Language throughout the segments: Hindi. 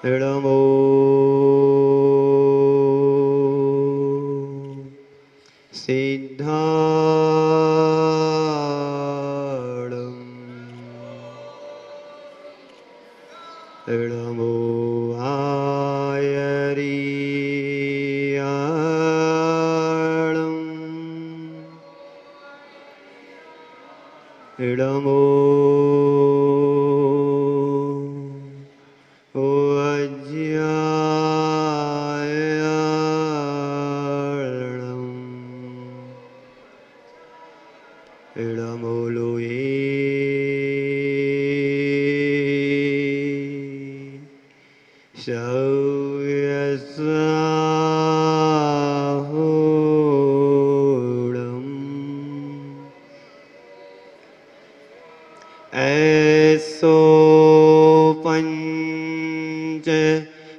नमो सिद्धाणं नमो आयर्याणं नमो ऐसो पंच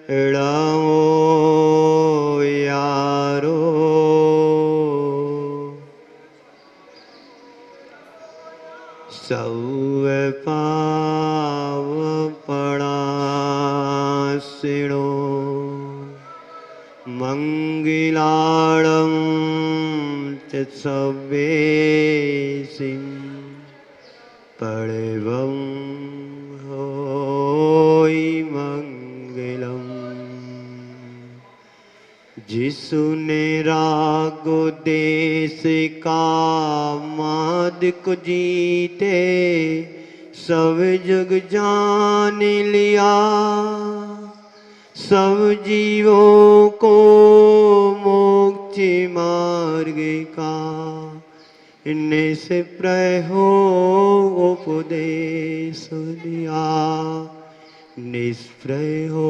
ळमो यारो सौव पाव पणासिणो मंगलाणं च सवेसिं पड़वं होय मंगलम। जिसु ने रागो देश कामाद को जीते सब जग जान लिया, सब जीवों को मोक्ष मार्ग का निष्प्रय हो उपदेश दिया, निष्प्रय हो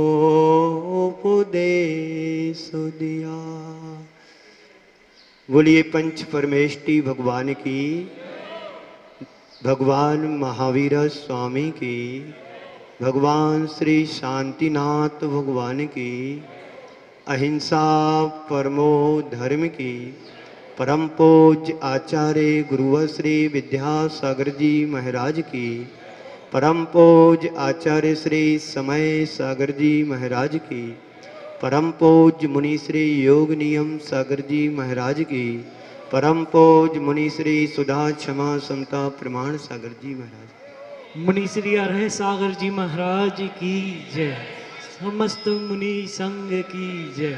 उपदेश दिया। बोलिए पंच परमेष्टि भगवान की, भगवान महावीर स्वामी की, भगवान श्री शांतिनाथ भगवान की, अहिंसा परमो धर्म की, परम पूज्य आचार्य गुरुवर श्री विद्यासागर जी महाराज की, परम पूज्य आचार्य श्री समय सागर जी महाराज की, परम पूज्य मुनि श्री योग नियम सागर जी महाराज की, परम पूज्य मुनि श्री सुधा क्षमा समता प्रमाण सागर जी महाराज, मुनि श्री अरह सागर जी महाराज की जय, समस्त मुनि संघ की जय।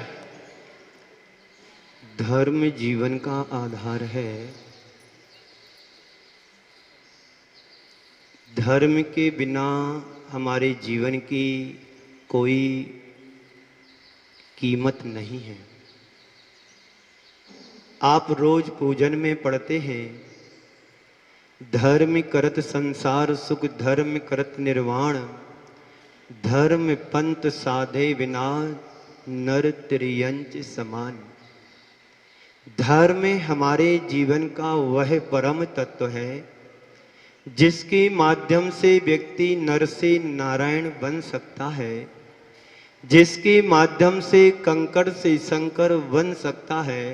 धर्म जीवन का आधार है। धर्म के बिना हमारे जीवन की कोई कीमत नहीं है। आप रोज पूजन में पढ़ते हैं, धर्म करत संसार सुख, धर्म करत निर्वाण, धर्म पंथ साधे बिना नर त्रियंच समान। धर्म हमारे जीवन का वह परम तत्व है जिसके माध्यम से व्यक्ति नर से नारायण बन सकता है, जिसके माध्यम से कंकड़ से शंकर बन सकता है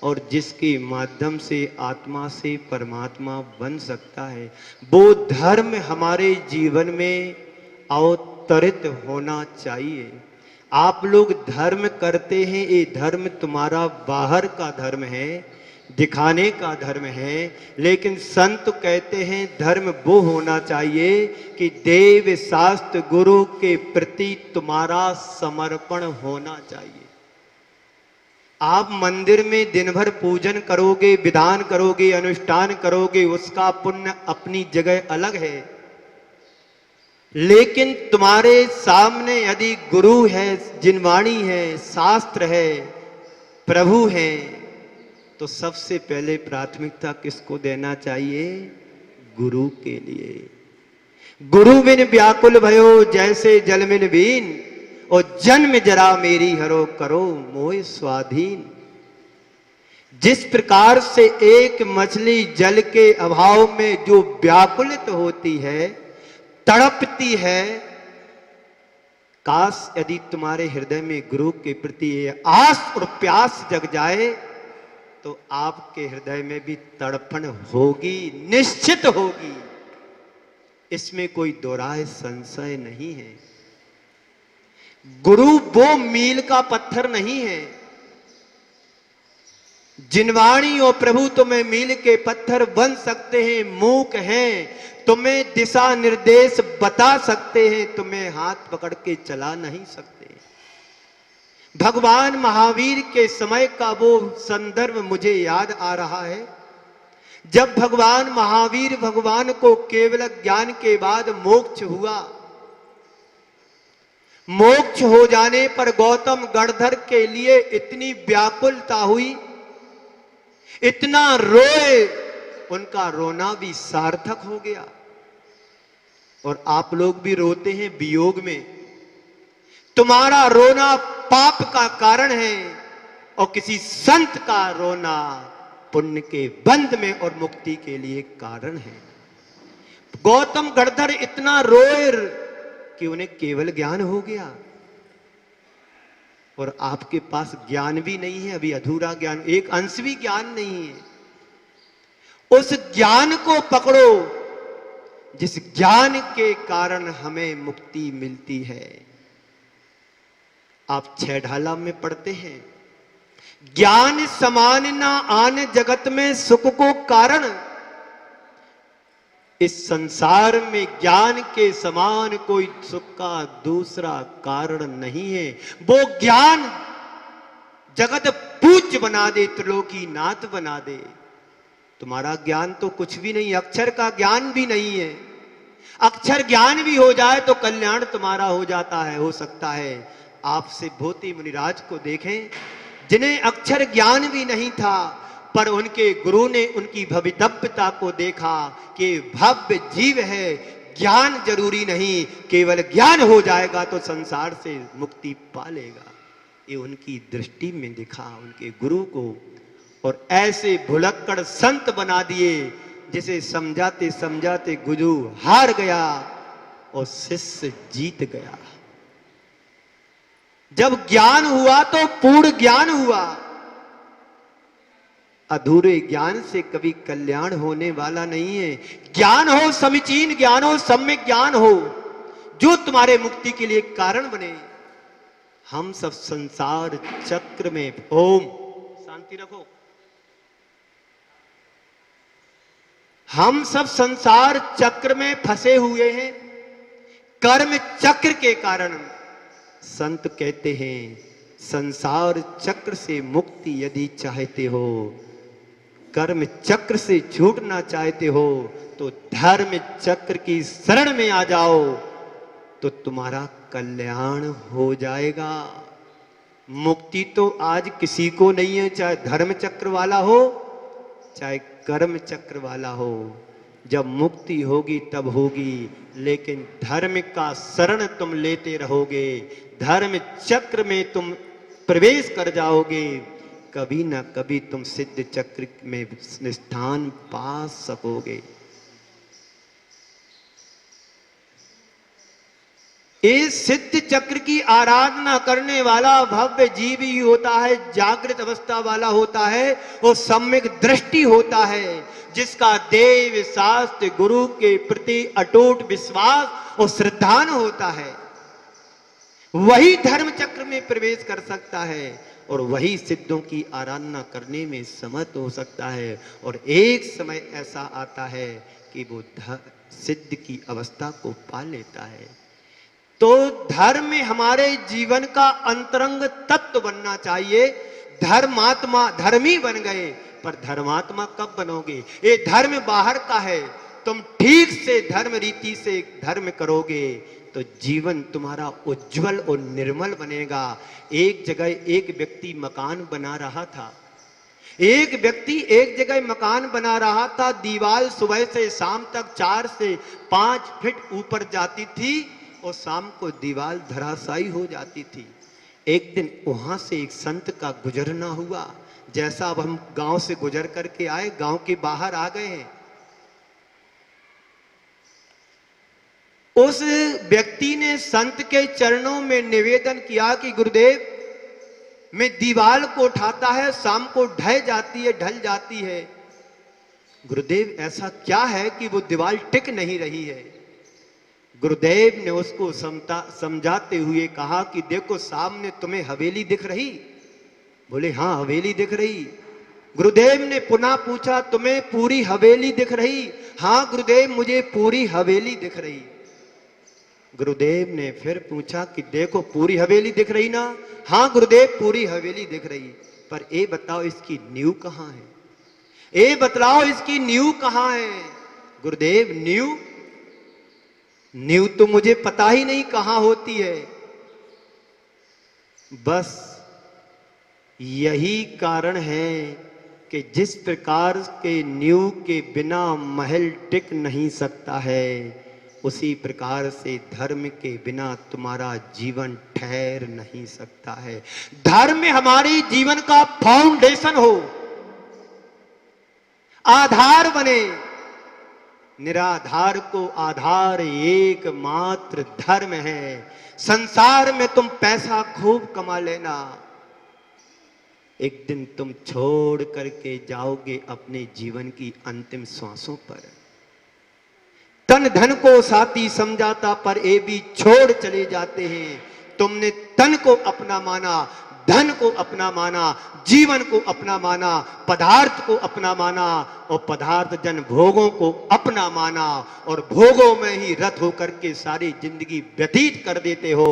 और जिसके माध्यम से आत्मा से परमात्मा बन सकता है। वो धर्म हमारे जीवन में अवतरित होना चाहिए। आप लोग धर्म करते हैं, ये धर्म तुम्हारा बाहर का धर्म है, दिखाने का धर्म है, लेकिन संत कहते हैं धर्म वो होना चाहिए कि देव शास्त्र गुरु के प्रति तुम्हारा समर्पण होना चाहिए। आप मंदिर में दिन भर पूजन करोगे, विधान करोगे, अनुष्ठान करोगे, उसका पुण्य अपनी जगह अलग है, लेकिन तुम्हारे सामने यदि गुरु है, जिनवाणी है, शास्त्र है, प्रभु है, तो सबसे पहले प्राथमिकता किसको देना चाहिए? गुरु के लिए। गुरु बिन व्याकुल भयो जैसे जल बिन बीन, और जन्म जरा मेरी हरो करो मोह स्वाधीन। जिस प्रकार से एक मछली जल के अभाव में जो व्याकुलित होती है, तड़पती है, काश यदि तुम्हारे हृदय में गुरु के प्रति आस और प्यास जग जाए तो आपके हृदय में भी तड़पण होगी, निश्चित होगी, इसमें कोई दो राय संशय नहीं है। गुरु वो मील का पत्थर नहीं है। जिनवाणी और प्रभु तुम्हें मील के पत्थर बन सकते हैं, मूक हैं, तुम्हें दिशा निर्देश बता सकते हैं, तुम्हें हाथ पकड़ के चला नहीं सकते। भगवान महावीर के समय का वो संदर्भ मुझे याद आ रहा है, जब भगवान महावीर भगवान को केवल ज्ञान के बाद मोक्ष हुआ। मोक्ष हो जाने पर गौतम गणधर के लिए इतनी व्याकुलता हुई, इतना रोए, उनका रोना भी सार्थक हो गया। और आप लोग भी रोते हैं वियोग में, तुम्हारा रोना पाप का कारण है और किसी संत का रोना पुण्य के बंध में और मुक्ति के लिए कारण है। गौतम गणधर इतना रोए कि उन्हें केवल ज्ञान हो गया, और आपके पास ज्ञान भी नहीं है, अभी अधूरा ज्ञान, एक अंश भी ज्ञान नहीं है। उस ज्ञान को पकड़ो जिस ज्ञान के कारण हमें मुक्ति मिलती है। आप छह ढाला में पढ़ते हैं, ज्ञान समान ना आन जगत में सुख को कारण। इस संसार में ज्ञान के समान कोई सुख का दूसरा कारण नहीं है। वो ज्ञान जगत पूज्य बना दे, त्रिलोकी नाथ बना दे। तुम्हारा ज्ञान तो कुछ भी नहीं, अक्षर का ज्ञान भी नहीं है। अक्षर ज्ञान भी हो जाए तो कल्याण तुम्हारा हो जाता है, हो सकता है। आपसे भोती मुनिराज को देखें, जिन्हें अक्षर ज्ञान भी नहीं था, पर उनके गुरु ने उनकी भवितव्यता को देखा कि भव्य जीव है, ज्ञान जरूरी नहीं, केवल ज्ञान हो जाएगा तो संसार से मुक्ति पा लेगा। ये उनकी दृष्टि में दिखा उनके गुरु को, और ऐसे भुलक्कड़ संत बना दिए जिसे समझाते समझाते गुरु हार गया और शिष्य जीत गया। जब ज्ञान हुआ तो पूर्ण ज्ञान हुआ। अधूरे ज्ञान से कभी कल्याण होने वाला नहीं है। ज्ञान हो, समीचीन ज्ञान हो, सम्यक ज्ञान हो, जो तुम्हारे मुक्ति के लिए कारण बने। हम सब संसार चक्र में, ओम शांति रखो, हम सब संसार चक्र में फंसे हुए हैं कर्म चक्र के कारण। संत कहते हैं, संसार चक्र से मुक्ति यदि चाहते हो, कर्म चक्र से छूटना चाहते हो, तो धर्म चक्र की शरण में आ जाओ, तो तुम्हारा कल्याण हो जाएगा। मुक्ति तो आज किसी को नहीं है, चाहे धर्म चक्र वाला हो चाहे कर्म चक्र वाला हो। जब मुक्ति होगी तब होगी, लेकिन धर्म का शरण तुम लेते रहोगे, धर्म चक्र में तुम प्रवेश कर जाओगे, कभी ना कभी तुम सिद्ध चक्र में स्थान पा सकोगे। इस सिद्ध चक्र की आराधना करने वाला भव्य जीव ही होता है, जागृत अवस्था वाला होता है, और सम्यक दृष्टि होता है, जिसका देव शास्त्र गुरु के प्रति अटूट विश्वास और श्रद्धान होता है। वही धर्म चक्र में प्रवेश कर सकता है और वही सिद्धों की आराधना करने में समर्थ हो सकता है। और एक समय ऐसा आता है कि वो सिद्ध की अवस्था को पा लेता है। तो धर्म में हमारे जीवन का अंतरंग तत्व बनना चाहिए। धर्मात्मा धर्मी बन गए, पर धर्मात्मा कब बनोगे? ये धर्म बाहर का है। तुम ठीक से धर्म रीति से धर्म करोगे तो जीवन तुम्हारा उज्जवल और निर्मल बनेगा। एक जगह एक व्यक्ति मकान बना रहा था, एक व्यक्ति एक जगह मकान बना रहा था। दीवार सुबह से शाम तक 4 से 5 फीट ऊपर जाती थी और शाम को दीवार धराशायी हो जाती थी। एक दिन वहां से एक संत का गुजरना हुआ। जैसा अब हम गांव से गुजर करके आए, गांव के बाहर आ गए हैं, उस व्यक्ति ने संत के चरणों में निवेदन किया कि गुरुदेव, मैं दीवार को उठाता है, शाम को ढह जाती है, ढल जाती है। गुरुदेव, ऐसा क्या है कि वो दीवार टिक नहीं रही है? गुरुदेव ने उसको समझाते हुए कहा कि देखो सामने तुम्हें हवेली दिख रही? बोले हाँ हवेली दिख रही। गुरुदेव ने पुनः पूछा तुम्हें पूरी हवेली दिख रही? हाँ गुरुदेव मुझे पूरी हवेली दिख रही। गुरुदेव ने फिर पूछा कि देखो पूरी हवेली दिख रही ना? हाँ गुरुदेव पूरी हवेली दिख रही, पर ये बताओ इसकी नींव कहाँ है? ये बतलाओ इसकी नींव कहाँ है? गुरुदेव नींव नींव तो मुझे पता ही नहीं कहाँ होती है। बस यही कारण है कि जिस प्रकार के नींव के बिना महल टिक नहीं सकता है, उसी प्रकार से धर्म के बिना तुम्हारा जीवन ठहर नहीं सकता है। धर्म हमारे जीवन का फाउंडेशन हो, आधार बने। निराधार को आधार एकमात्र धर्म है। संसार में तुम पैसा खूब कमा लेना, एक दिन तुम छोड़ करके जाओगे अपने जीवन की अंतिम श्वासों पर। तन धन को साथी समझाता पर ये भी छोड़ चले जाते हैं। तुमने तन को अपना माना, धन को अपना माना, जीवन को अपना माना, पदार्थ को अपना माना और पदार्थ जन भोगों को अपना माना और भोगों में ही रत होकर के सारी जिंदगी व्यतीत कर देते हो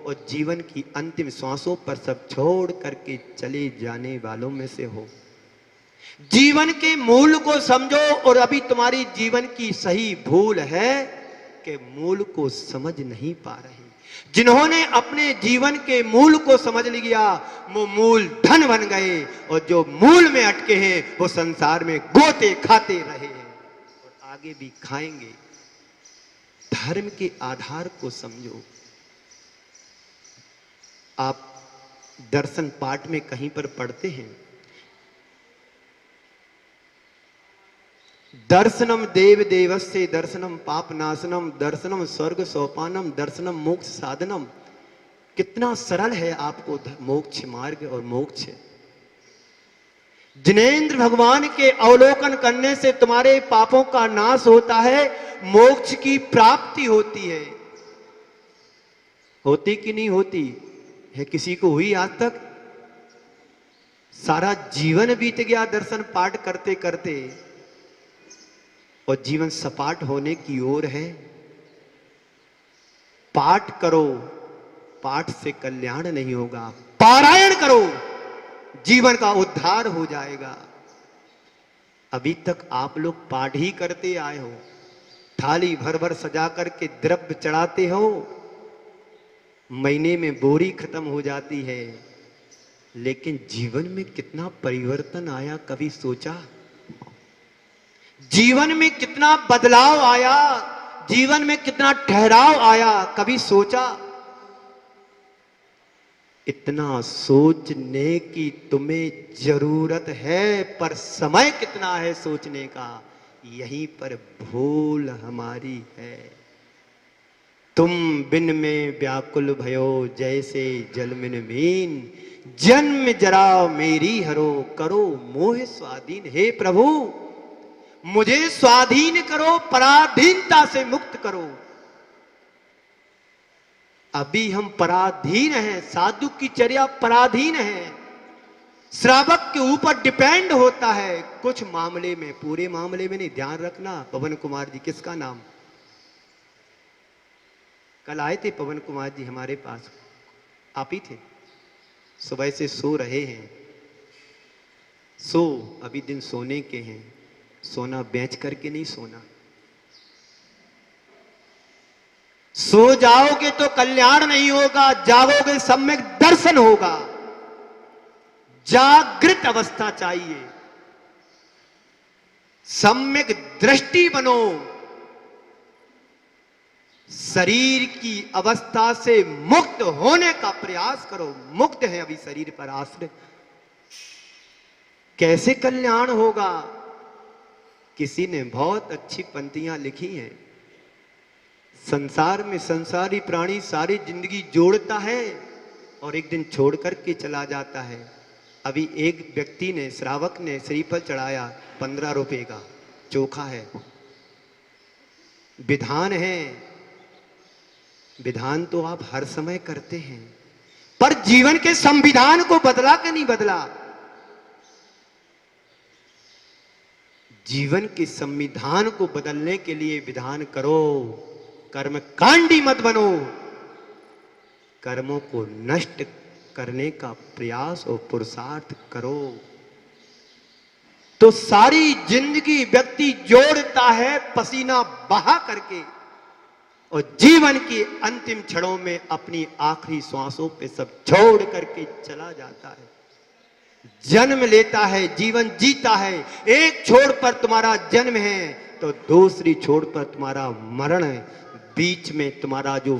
और जीवन की अंतिम श्वासों पर सब छोड़ करके चले जाने वालों में से हो। जीवन के मूल को समझो। और अभी तुम्हारी जीवन की सही भूल है कि मूल को समझ नहीं पा रहे। जिन्होंने अपने जीवन के मूल को समझ लिया वो मूल धन बन गए और जो मूल में अटके हैं वो संसार में गोते खाते रहे हैं और आगे भी खाएंगे। धर्म के आधार को समझो। आप दर्शन पाठ में कहीं पर पढ़ते हैं, दर्शनम देव देवस्य दर्शनम पाप नाशनम दर्शनम स्वर्ग सोपानम दर्शनम मोक्ष साधनम। कितना सरल है आपको मोक्ष मार्ग और मोक्ष। जिनेंद्र भगवान के अवलोकन करने से तुम्हारे पापों का नाश होता है, मोक्ष की प्राप्ति होती है। होती कि नहीं होती है? किसी को हुई आज तक? सारा जीवन बीत गया दर्शन पाठ करते करते और जीवन सपाट होने की ओर है। पाठ करो, पाठ से कल्याण नहीं होगा। पारायण करो, जीवन का उद्धार हो जाएगा। अभी तक आप लोग पाठ ही करते आए हो, थाली भर भर सजा करके द्रव्य चढ़ाते हो, महीने में बोरी खत्म हो जाती है। लेकिन जीवन में कितना परिवर्तन आया, कभी सोचा? जीवन में कितना बदलाव आया, जीवन में कितना ठहराव आया, कभी सोचा? इतना सोचने की तुम्हें जरूरत है, पर समय कितना है सोचने का, यहीं पर भूल हमारी है। तुम बिन में व्याकुल भयो जैसे जल मिन मीन, जन्म जरा मेरी हरो करो मोह स्वाधीन। हे प्रभु मुझे स्वाधीन करो, पराधीनता से मुक्त करो। अभी हम पराधीन हैं, साधु की चर्या पराधीन है, श्रावक के ऊपर डिपेंड होता है कुछ मामले में, पूरे मामले में नहीं। ध्यान रखना। पवन कुमार जी, किसका नाम? कल आए थे पवन कुमार जी हमारे पास, आप ही थे। सुबह से सो रहे हैं, सो अभी दिन सोने के हैं, सोना बेच करके नहीं सोना। सो जाओगे तो कल्याण नहीं होगा, जागोगे सम्यक दर्शन होगा। जागृत अवस्था चाहिए, सम्यक दृष्टि बनो। शरीर की अवस्था से मुक्त होने का प्रयास करो। मुक्त है अभी शरीर पर आश्रित, कैसे कल्याण होगा? किसी ने बहुत अच्छी पंक्तियां लिखी हैं। संसार में संसारी प्राणी सारी जिंदगी जोड़ता है और एक दिन छोड़ करके चला जाता है। अभी एक व्यक्ति ने, श्रावक ने श्रीफल चढ़ाया 15 रुपए का, चोखा है। विधान है विधान तो आप हर समय करते हैं, पर जीवन के संविधान को बदला कि नहीं बदला? जीवन के संविधान को बदलने के लिए विधान करो, कर्म कांडी मत बनो, कर्मों को नष्ट करने का प्रयास और पुरुषार्थ करो। तो सारी जिंदगी व्यक्ति जोड़ता है पसीना बहा करके, और जीवन की अंतिम क्षणों में अपनी आखिरी श्वासों पे सब छोड़ करके चला जाता है। जन्म लेता है, जीवन जीता है, एक छोर पर तुम्हारा जन्म है तो दूसरी छोर पर तुम्हारा मरण है। बीच में तुम्हारा जो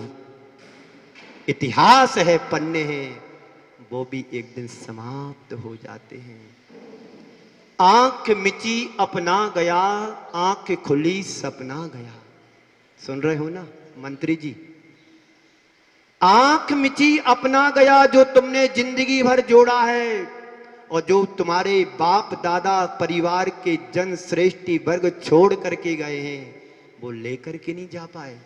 इतिहास है, पन्ने हैं, वो भी एक दिन समाप्त हो जाते हैं। आंख मिची अपना गया, आंख खुली सपना गया। सुन रहे हो ना मंत्री जी? आंख मिची अपना गया, जो तुमने जिंदगी भर जोड़ा है और जो तुम्हारे बाप दादा परिवार के जन श्रेष्ठी वर्ग छोड़ करके गए हैं, वो लेकर के नहीं जा पाए।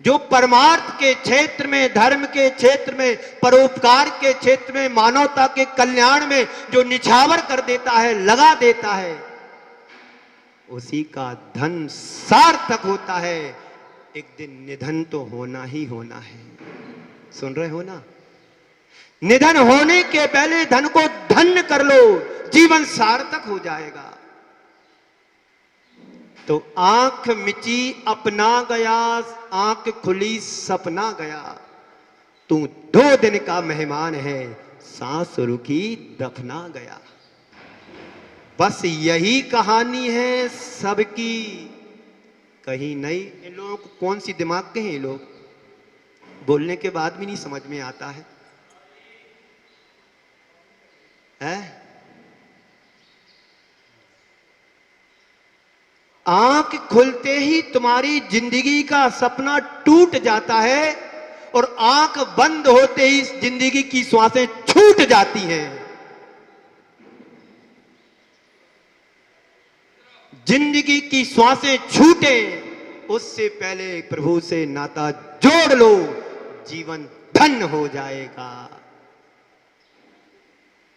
जो परमार्थ के क्षेत्र में, धर्म के क्षेत्र में, परोपकार के क्षेत्र में, मानवता के कल्याण में जो निछावर कर देता है, लगा देता है, उसी का धन सार्थक होता है। एक दिन निधन तो होना ही होना है। सुन रहे हो ना? निधन होने के पहले धन को धन्य कर लो, जीवन सार्थक हो जाएगा। तो आंख मिची अपना गया, आंख खुली सपना गया। तू 2 दिन का मेहमान है, सांस रुकी दफना गया। बस यही कहानी है सबकी, कहीं नहीं। इन लोगों को कौन सी दिमाग के हैं ये लोग, बोलने के बाद भी नहीं समझ में आता है, है? आंख खुलते ही तुम्हारी जिंदगी का सपना टूट जाता है और आंख बंद होते ही जिंदगी की श्वासें छूट जाती हैं। जिंदगी की श्वासें छूटे उससे पहले प्रभु से नाता जोड़ लो, जीवन धन्य हो जाएगा।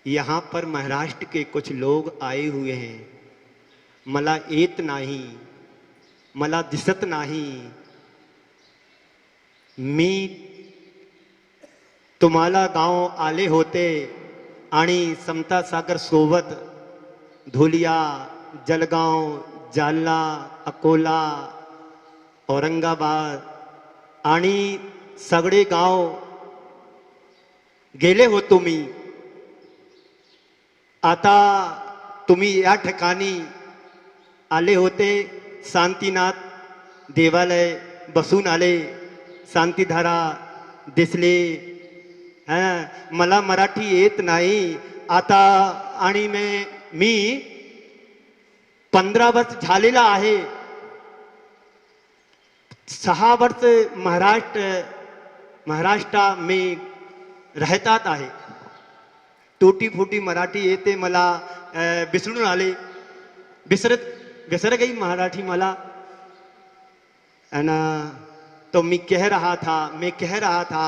यहां पर महाराष्ट्र के कुछ लोग आए हुए हैं। मला येत नाही, मला दिसत नाही, मी तुम्हाला गाव आले होते आणि समता सागर सोबत धुलिया, जलगांव, जालना, अकोला, औरंगाबाद आणि सगळे गाव गेले हो तुम्ही। आता तुम्ही या ठिकाणी आले होते, शांतीनाथ देवालय बसून आले, शांतीधारा दिसले। मला मराठी येत नाही आता, आणि मी 15 वर्ष झालेला आहे। 6 वर्ष महाराष्ट्र में रहतात आहे। टूटी फूटी मराठी येते मला, विसरून आले, विसर गई मराठी मला। तो मैं कह रहा था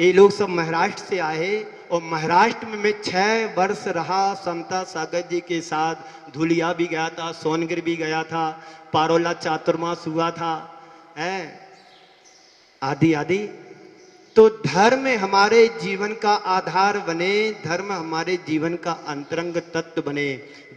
ये लोग सब महाराष्ट्र से आए, और महाराष्ट्र में मैं 6 वर्ष रहा समता सागर जी के साथ। धुलिया भी गया था, सोनगिर भी गया था, पारोला चातुर्मास हुआ था, आदि आदि। तो धर्म हमारे जीवन का आधार बने, धर्म हमारे जीवन का अंतरंग तत्व बने।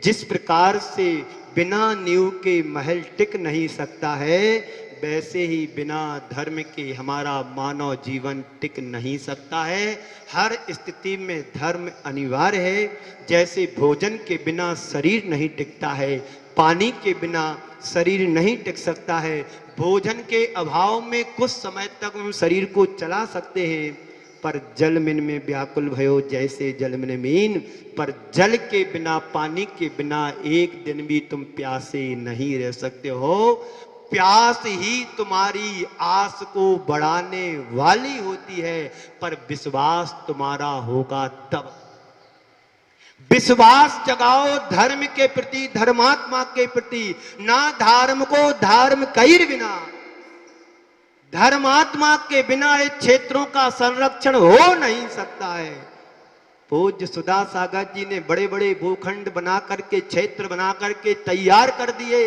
जिस प्रकार से बिना नींव के महल टिक नहीं सकता है, वैसे ही बिना धर्म के हमारा मानव जीवन टिक नहीं सकता है। हर स्थिति में धर्म अनिवार्य है। जैसे भोजन के बिना शरीर नहीं टिकता है, पानी के बिना शरीर नहीं टिक सकता है, भोजन के अभाव में कुछ समय तक हम शरीर को चला सकते हैं, पर जल मिन में व्याकुल भयो जैसे जल मिन मीन। पर जल के बिना, पानी के बिना एक दिन भी तुम प्यासे नहीं रह सकते हो। प्यास ही तुम्हारी आस को बढ़ाने वाली होती है, पर विश्वास तुम्हारा होगा तब। विश्वास जगाओ धर्म के प्रति, धर्मात्मा के प्रति। ना धर्म को धर्म कईर बिना, धर्मात्मा के बिना इस क्षेत्रों का संरक्षण हो नहीं सकता है। पूज्य सुधा सागर जी ने बड़े बड़े भूखंड बना करके, क्षेत्र बना करके तैयार कर दिए।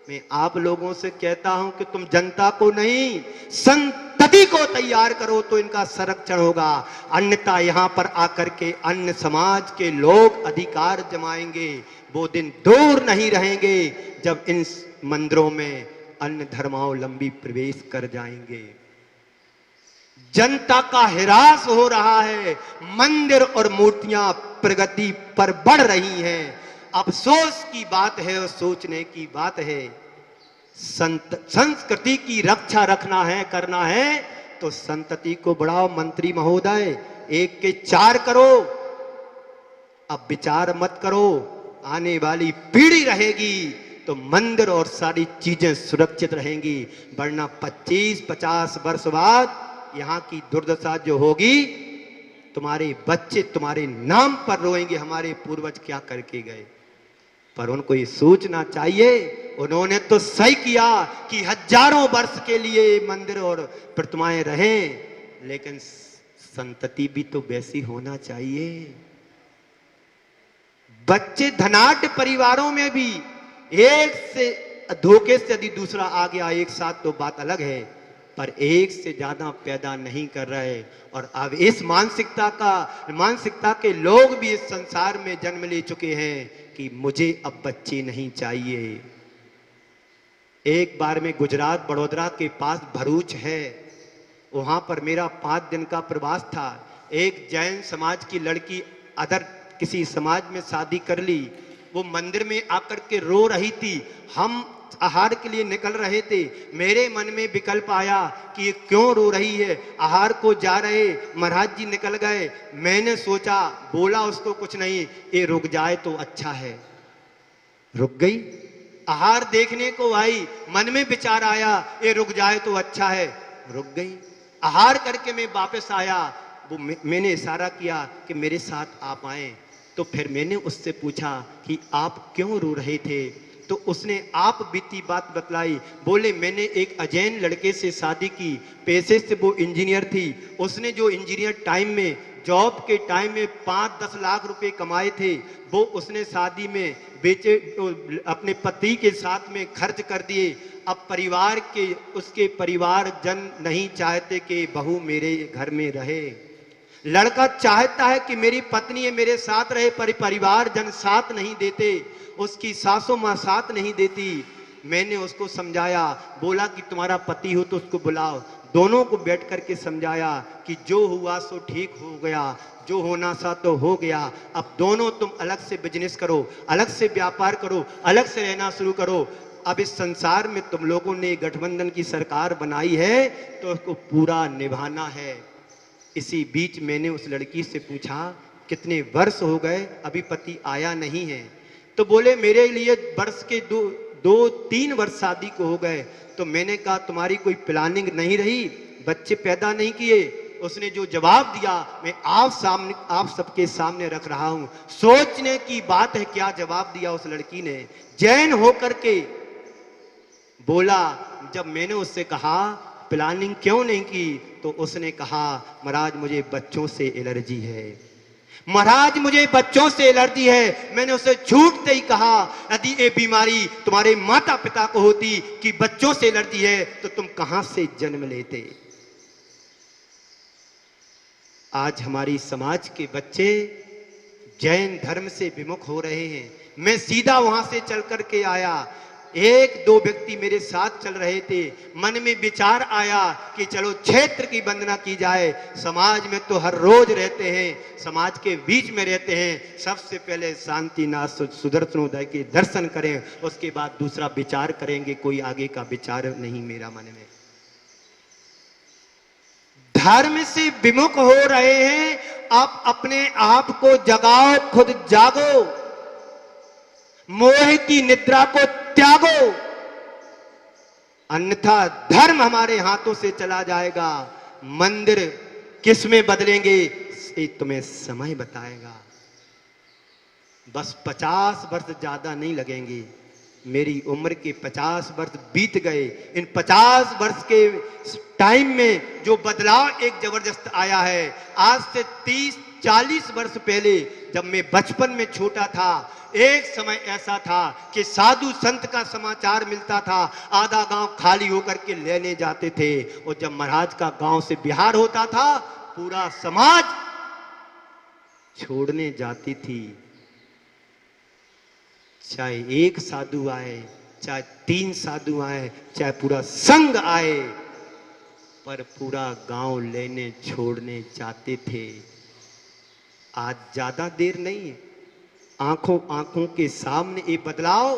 मैं आप लोगों से कहता हूं कि तुम जनता को नहीं, संतति को तैयार करो तो इनका संरक्षण होगा। अन्यथा यहां पर आकर के अन्य समाज के लोग अधिकार जमाएंगे। वो दिन दूर नहीं रहेंगे जब इन मंदिरों में अन्य धर्मावलंबी प्रवेश कर जाएंगे। जनता का हिरास हो रहा है, मंदिर और मूर्तियां प्रगति पर बढ़ रही हैं। अफसोस की बात है और सोचने की बात है। संस्कृति की रक्षा रखना है, करना है तो संतति को बढ़ाओ। मंत्री महोदय, एक के चार करो, अब विचार मत करो। आने वाली पीढ़ी रहेगी तो मंदिर और सारी चीजें सुरक्षित रहेंगी, वरना 25-50 वर्ष बाद यहां की दुर्दशा जो होगी, तुम्हारे बच्चे तुम्हारे नाम पर रोएंगे, हमारे पूर्वज क्या करके गए। पर उनको ये सोचना चाहिए, उन्होंने तो सही किया कि हजारों वर्ष के लिए मंदिर और प्रतिमाएं रहें, लेकिन संतति भी तो वैसी होना चाहिए। बच्चे धनाढ्य परिवारों में भी एक से धोखे से यदि दूसरा आ गया एक साथ तो बात अलग है, पर एक से ज्यादा पैदा नहीं कर रहे। और अब इस मानसिकता के लोग भी इस संसार में जन्म ले चुके हैं कि मुझे अब बच्चे नहीं चाहिए। एक बार में गुजरात बड़ौदा के पास भरूच है, वहां पर मेरा 5 दिन का प्रवास था। एक जैन समाज की लड़की अदर किसी समाज में शादी कर ली। वो मंदिर में आकर के रो रही थी। हम आहार के लिए निकल रहे थे। मेरे मन में विकल्प आया कि ये क्यों रो रही है। आहार को जा रहे, महाराज जी निकल गए। मैंने सोचा, बोला उसको कुछ नहीं, ये रुक जाए तो अच्छा है। रुक गई। आहार देखने को आई, मन में विचार आया ये रुक जाए तो अच्छा है, रुक गई। आहार करके मैं वापस आया। वो मैंने इशारा किया कि मेरे साथ आप आए। तो फिर मैंने उससे पूछा कि आप क्यों रो रहे थे। तो उसने आप बीती बात बतलाई। बोले, मैंने एक अजैन लड़के से शादी की, पेशे से वो इंजीनियर थी। उसने जो इंजीनियर टाइम में, जॉब के टाइम में 5-10 लाख रुपए कमाए थे, वो उसने शादी में बेचे, अपने पति के साथ में खर्च कर दिए। अब उसके परिवार जन नहीं चाहते कि बहू मेरे घर में रहे। लड़का चाहता है कि मेरी पत्नी है मेरे साथ रहे, पर परिवार जन साथ नहीं देते, उसकी सासू माँ साथ नहीं देती। मैंने उसको समझाया, बोला कि तुम्हारा पति हो तो उसको बुलाओ। दोनों को बैठ करके समझाया कि जो हुआ सो ठीक हो गया, जो होना था तो हो गया। अब दोनों तुम अलग से बिजनेस करो, अलग से व्यापार करो, अलग से रहना शुरू करो। अब इस संसार में तुम लोगों ने गठबंधन की सरकार बनाई है तो उसको पूरा निभाना है। इसी बीच मैंने उस लड़की से पूछा, कितने वर्ष हो गए, अभी पति आया नहीं है। तो बोले, मेरे लिए वर्ष के 2-3 वर्ष शादी को हो गए। तो मैंने कहा, तुम्हारी कोई प्लानिंग नहीं रही, बच्चे पैदा नहीं किए। उसने जो जवाब दिया मैं आप सबके सामने रख रहा हूं। सोचने की बात है क्या जवाब दिया उस लड़की ने। जैन होकर के बोला, जब मैंने उससे कहा प्लानिंग क्यों नहीं की, तो उसने कहा, महाराज मुझे बच्चों से एलर्जी है, महाराज मुझे बच्चों से एलर्जी है। मैंने उसे झूठते ही कहा, यदि ये बीमारी तुम्हारे माता पिता को होती कि बच्चों से एलर्जी है तो तुम कहां से जन्म लेते। आज हमारी समाज के बच्चे जैन धर्म से विमुख हो रहे हैं। मैं सीधा वहां से चल करके आया। 1-2 व्यक्ति मेरे साथ चल रहे थे। मन में विचार आया कि चलो क्षेत्र की वंदना की जाए। समाज में तो हर रोज रहते हैं, समाज के बीच में रहते हैं। सबसे पहले शांतिनाथ सुदर्शनोदय के दर्शन करें, उसके बाद दूसरा विचार करेंगे। कोई आगे का विचार नहीं मेरा मन में। धर्म से विमुख हो रहे हैं। आप अपने आप को जगाओ, खुद जागो, मोह की निद्रा को त्यागो, अन्यथा धर्म हमारे हाथों से चला जाएगा। मंदिर किस में बदलेंगे ये तुम्हें समय बताएगा। बस 50 वर्ष ज्यादा नहीं लगेंगे। मेरी उम्र के 50 वर्ष बीत गए। इन 50 वर्ष के टाइम में जो बदलाव एक जबरदस्त आया है, आज से 30-40 वर्ष पहले जब मैं बचपन में छोटा था, एक समय ऐसा था कि साधु संत का समाचार मिलता था, आधा गांव खाली होकर के लेने जाते थे। और जब महाराज का गांव से बिहार होता था, पूरा समाज छोड़ने जाती थी। चाहे एक साधु आए, चाहे 3 साधु आए, चाहे पूरा संघ आए, पर पूरा गांव लेने छोड़ने जाते थे। आज ज्यादा देर नहीं है, आंखों के सामने ये बदलाव,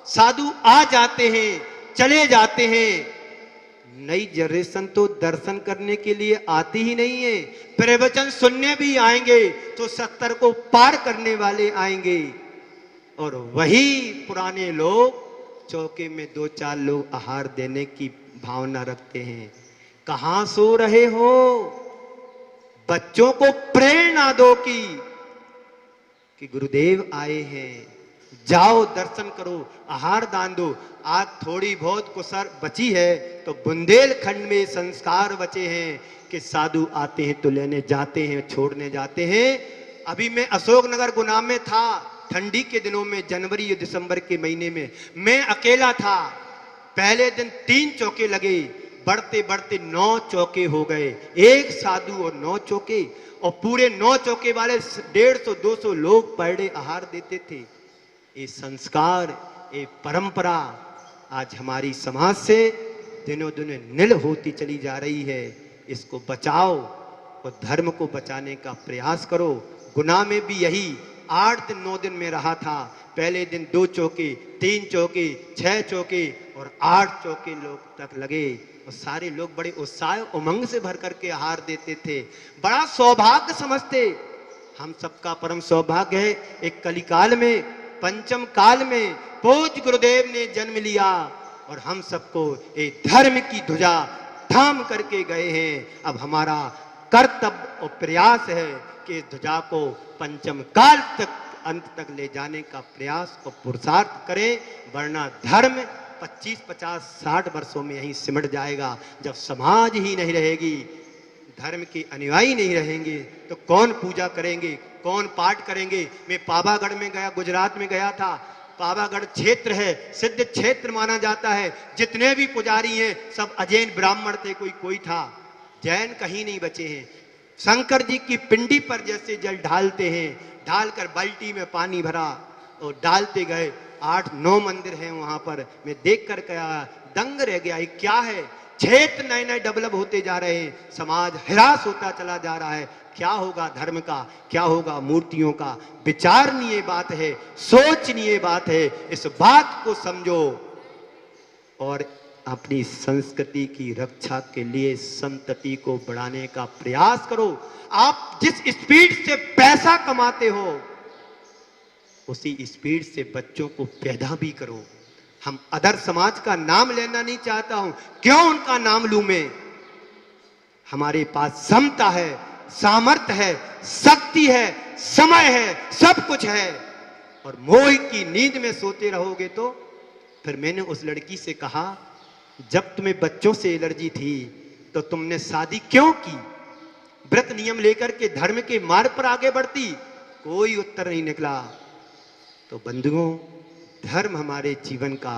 साधु आ जाते हैं, चले जाते हैं। नई जनरेशन तो दर्शन करने के लिए आती ही नहीं है, प्रवचन सुनने भी आएंगे तो 70 को पार करने वाले आएंगे। और वही पुराने लोग चौके में 2-4 लोग आहार देने की भावना रखते हैं। कहां सो रहे हो? बच्चों को प्रेरणा दो कि गुरुदेव आए हैं, जाओ दर्शन करो, आहार दान दो। आज थोड़ी बहुत कुसर बची है तो बुंदेलखंड में संस्कार बचे हैं कि साधु आते हैं तो लेने जाते हैं, छोड़ने जाते हैं। अभी मैं अशोकनगर गुना में था, ठंडी के दिनों में, जनवरी या दिसंबर के महीने में मैं अकेला था। पहले दिन 3 चौके लगे, बढ़ते बढ़ते 9 चौके हो गए। एक साधु और 9 चौके, और पूरे 9 चौके वाले 150-200 लोग पर डे आहार देते थे। ये संस्कार, ये परंपरा आज हमारी समाज से दिनों दिन नील होती चली जा रही है। इसको बचाओ और धर्म को बचाने का प्रयास करो। गुना में भी यही 8-9 दिन में रहा था। पहले दिन 2 चौके, 3 चौके, 6 चौके और 8 चौके लोग तक लगे। और सारे लोग बड़े उत्साह उमंग से भर करके आहार देते थे। बड़ा सौभाग्य समझते। हम सबका परम सौभाग्य है, एक कलिकाल में, पंचम काल में पूज्य गुरुदेव ने जन्म लिया और हम सबको एक धर्म की ध्वजा थाम करके गए हैं। अब हमारा कर्तव्य और प्रयास है कि ध्वजा को पंचम काल तक, अंत तक ले जाने का प्रयास और पुरुषार्थ करें, वरना धर्म 25, 50, 60 वर्षों में यहीं सिमट जाएगा। जब समाज ही नहीं रहेगी, धर्म के अनुयायी नहीं रहेंगे, तो कौन पूजा करेंगे, कौन पाठ करेंगे। मैं पावागढ़ में गया, गुजरात में गया था। पावागढ़ क्षेत्र है, सिद्ध क्षेत्र माना जाता है। जितने भी पुजारी हैं सब अजैन ब्राह्मण थे, कोई था, जैन कहीं नहीं बचे हैं। शंकर जी की पिंडी पर जैसे जल ढालते हैं, ढालकर बाल्टी में पानी भरा और डालते गए। 8-9 मंदिर हैं वहां पर। मैं देख कर गया, दंग रह गया, ये क्या है। क्षेत्र नए डेवलप होते जा रहे हैं, समाज हिरास होता चला जा रहा है। क्या होगा धर्म का, क्या होगा मूर्तियों का। विचारणीय बात है, सोचनीय बात है। इस बात को समझो और अपनी संस्कृति की रक्षा के लिए संतति को बढ़ाने का प्रयास करो। आप जिस स्पीड से पैसा कमाते हो, उसी स्पीड से बच्चों को पैदा भी करो। हम अदर समाज का नाम लेना नहीं चाहता हूं, क्यों उनका नाम लूं मैं। हमारे पास क्षमता है, सामर्थ्य है, शक्ति है, समय है, सब कुछ है। और मोह की नींद में सोते रहोगे तो। फिर मैंने उस लड़की से कहा, जब तुम्हें बच्चों से एलर्जी थी तो तुमने शादी क्यों की? व्रत नियम लेकर के धर्म के मार्ग पर आगे बढ़ती। कोई उत्तर नहीं निकला। तो बंधुओं, धर्म हमारे जीवन का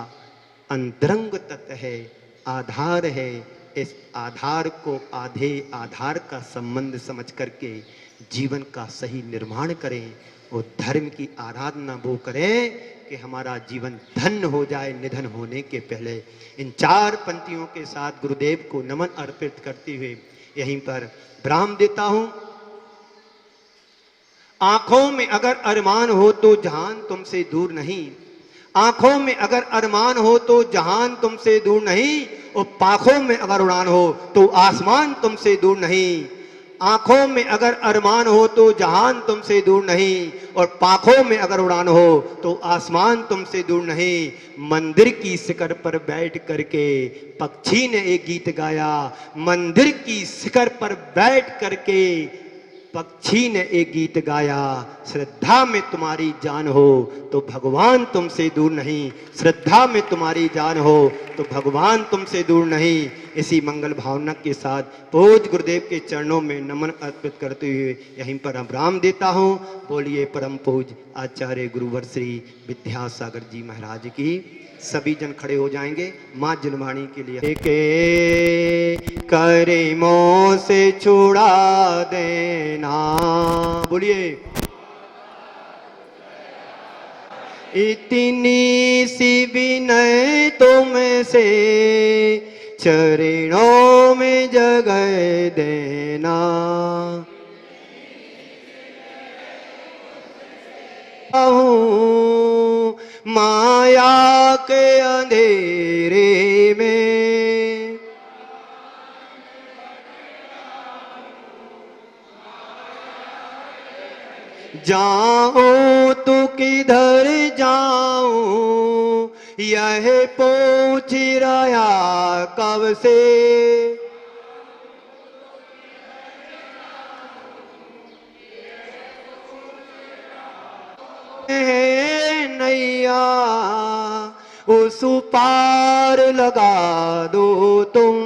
अंतरंग तत्व है, आधार है। इस आधार को आधार का संबंध समझ करके जीवन का सही निर्माण करें और धर्म की आराधना वो करें कि हमारा जीवन धन्य हो जाए निधन होने के पहले। इन 4 पंक्तियों के साथ गुरुदेव को नमन अर्पित करते हुए यहीं पर विराम देता हूं। आंखों में अगर अरमान हो तो जहान तुमसे दूर नहीं, आंखों में अगर अरमान हो तो जहान तुमसे दूर नहीं, और पाखों में अगर उड़ान हो तो आसमान तुमसे दूर नहीं। आंखों में अगर अरमान हो तो जहान तुमसे दूर नहीं, और पाखों में अगर उड़ान हो तो आसमान तुमसे दूर नहीं। मंदिर की शिखर पर बैठ करके पक्षी ने एक गीत गाया। मंदिर की शिखर पर बैठ करके पक्षी ने एक गीत गाया, श्रद्धा में तुम्हारी जान हो तो भगवान तुमसे दूर नहीं, श्रद्धा में तुम्हारी जान हो तो भगवान तुमसे दूर नहीं। इसी मंगल भावना के साथ पूज गुरुदेव के चरणों में नमन अर्पित करते हुए यहीं पर विराम देता हूँ। बोलिए परम पूज आचार्य गुरुवर श्री विद्यासागर जी महाराज की। सभी जन खड़े हो जाएंगे माँ जनवाणी के लिए। के करीमों से छुड़ा देना, बोलिए इतनी सी विनय तुमसे चरणों में जगह देना। माया के अंधेरे में जाऊं तो किधर जाऊं यह पूछ रहा कब से। नैया उस पार लगा दो तुम,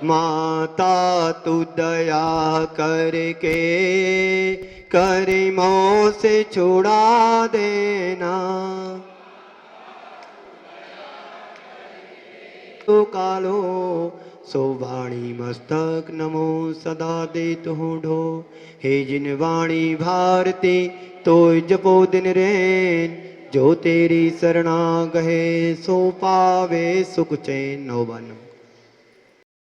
माता तू दया करके करीमों से छुड़ा देना। तो कालो सोवाणी मस्तक नमो सदा देत हूँ ढो। हे जिन वाणी भारती तो जपो दिन रैन, जो तेरी शरणा गहे सो पावे सुख चैन। नौ बार